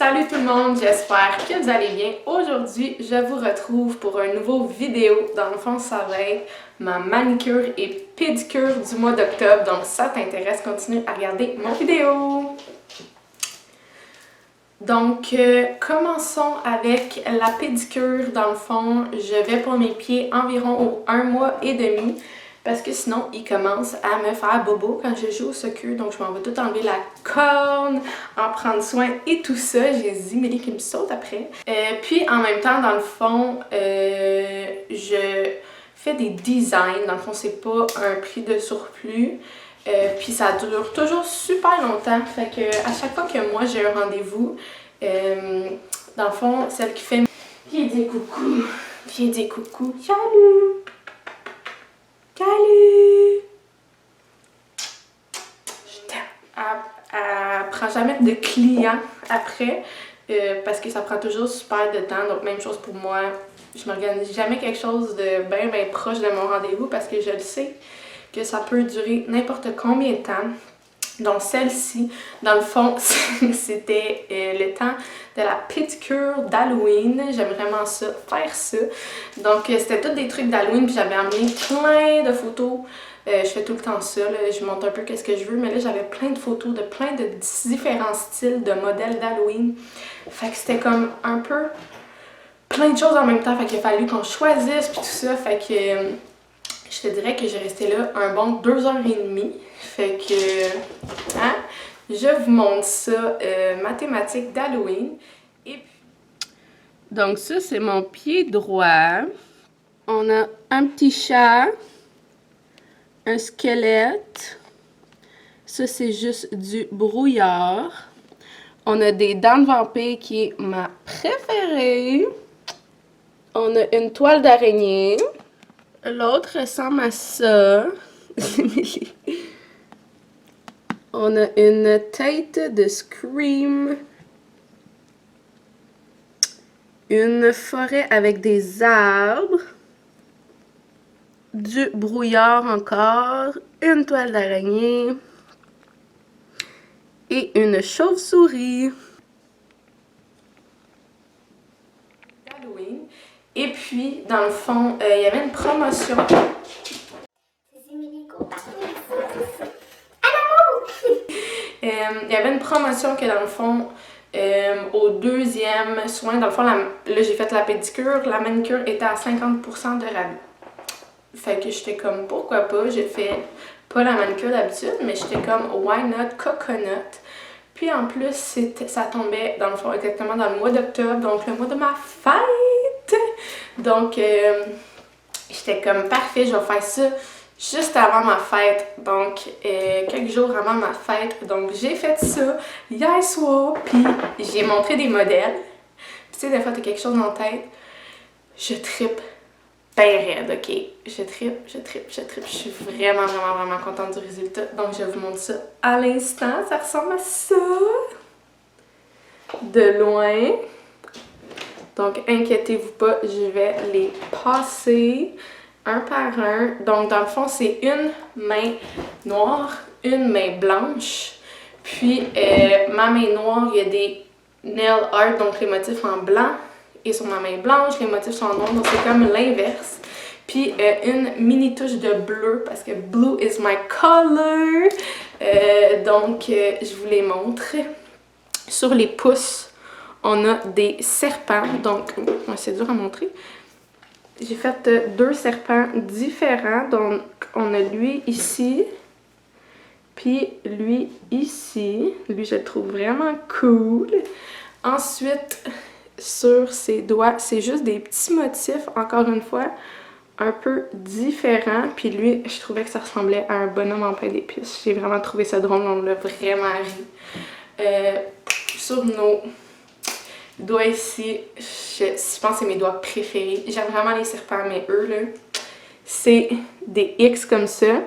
Salut tout le monde, j'espère que vous allez bien. Aujourd'hui, je vous retrouve pour un nouveau vidéo. Dans le fond, ça va être ma manicure et pédicure du mois d'octobre. Donc, si ça t'intéresse, continue à regarder mon vidéo. Donc, commençons avec la pédicure. Dans le fond, je vais pour mes pieds environ au 1 mois et demi. Parce que sinon, il commence à me faire bobo quand je joue au soccer. Donc, je m'en vais tout enlever la corne, en prendre soin et tout ça. J'ai Zimélie qui me saute après. Puis, en même temps, dans le fond, je fais des designs. Dans le fond, c'est pas un prix de surplus. Puis, ça dure toujours super longtemps. Fait que à chaque fois que moi, j'ai un rendez-vous, dans le fond, celle qui fait... Viens dire coucou. Viens dire coucou. Salut! Salut! Je t'aime. Elle prend jamais de clients après parce que ça prend toujours super de temps. Donc, même chose pour moi. Je m'organise jamais quelque chose de bien proche de mon rendez-vous parce que je le sais que ça peut durer n'importe combien de temps. Donc, celle-ci, dans le fond, c'était le temps de la pédicure d'Halloween. J'aime vraiment ça, faire ça. Donc, c'était tous des trucs d'Halloween, puis j'avais amené plein de photos. Je fais tout le temps ça, là. Je montre un peu qu'est-ce que je veux, mais là, j'avais plein de photos de plein de différents styles de modèles d'Halloween. Fait que c'était comme un peu plein de choses en même temps. Fait qu'il a fallu qu'on choisisse, puis tout ça. Fait que je te dirais que j'ai resté là un bon 2h30. Fait que, hein, je vous montre ça, ma thématique d'Halloween. Et puis... Donc ça, c'est mon pied droit. On a un petit chat, un squelette. Ça, c'est juste du brouillard. On a des dents de vampire qui est ma préférée. On a une toile d'araignée. L'autre ressemble à ça. On a une tête de Scream. Une forêt avec des arbres. Du brouillard encore. Une toile d'araignée. Et une chauve-souris. Halloween. Et puis, dans le fond, il y avait une promotion. Il y avait une promotion que dans le fond, au deuxième soin, dans le fond, là j'ai fait la pédicure, la manicure était à 50% de rabais. Fait que j'étais comme, pourquoi pas, j'ai fait pas la manicure d'habitude, mais j'étais comme, why not coconut? Puis en plus, ça tombait dans le fond exactement dans le mois d'octobre, donc le mois de ma fête! Donc, j'étais comme, parfait, je vais faire ça juste avant ma fête, donc quelques jours avant ma fête. Donc j'ai fait ça hier soir, puis j'ai montré des modèles. Puis tu sais, des fois t'as quelque chose en tête, je trippe ben raide, ok? Je trippe. Je suis vraiment contente du résultat. Donc je vous montre ça à l'instant, ça ressemble à ça. De loin. Donc inquiétez-vous pas, je vais les passer un par un. Donc, dans le fond, c'est une main noire, une main blanche. Puis, ma main noire, il y a des nail art, donc les motifs en blanc. Et sur ma main blanche, les motifs sont en noir, donc c'est comme l'inverse. Puis, une mini touche de bleu, parce que blue is my color. Donc, je vous les montre. Sur les pouces, on a des serpents. Donc, c'est dur à montrer. J'ai fait 2 serpents différents, donc on a lui ici, puis lui ici. Lui, je le trouve vraiment cool. Ensuite, sur ses doigts, c'est juste des petits motifs, encore une fois, un peu différents. Puis lui, je trouvais que ça ressemblait à un bonhomme en pain d'épices. J'ai vraiment trouvé ça drôle, on l'a vraiment ri. Sur nos doigts ici, je pense que c'est mes doigts préférés. J'aime vraiment les serpents, mais eux, là, c'est des X comme ça.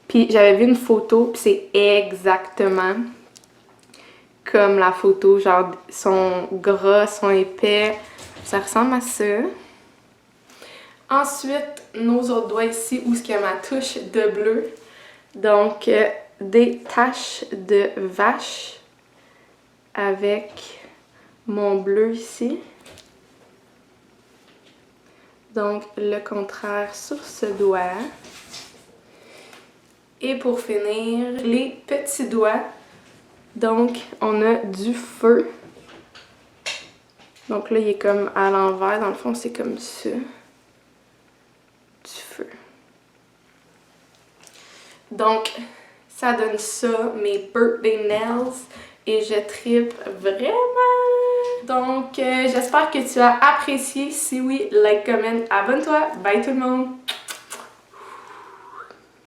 Puis j'avais vu une photo, puis c'est exactement comme la photo. Genre, sont gras, sont épais. Ça ressemble à ça. Ensuite, nos autres doigts ici, où il y a ma touche de bleu. Donc, des taches de vache avec mon bleu ici. Donc, le contraire sur ce doigt. Et pour finir, les petits doigts. Donc, on a du feu. Donc là, il est comme à l'envers. Dans le fond, c'est comme ça. Du feu. Donc, ça donne ça, mes birthday nails. Et je trippe vraiment! Donc, j'espère que tu as apprécié. Si oui, like, comment, abonne-toi. Bye tout le monde!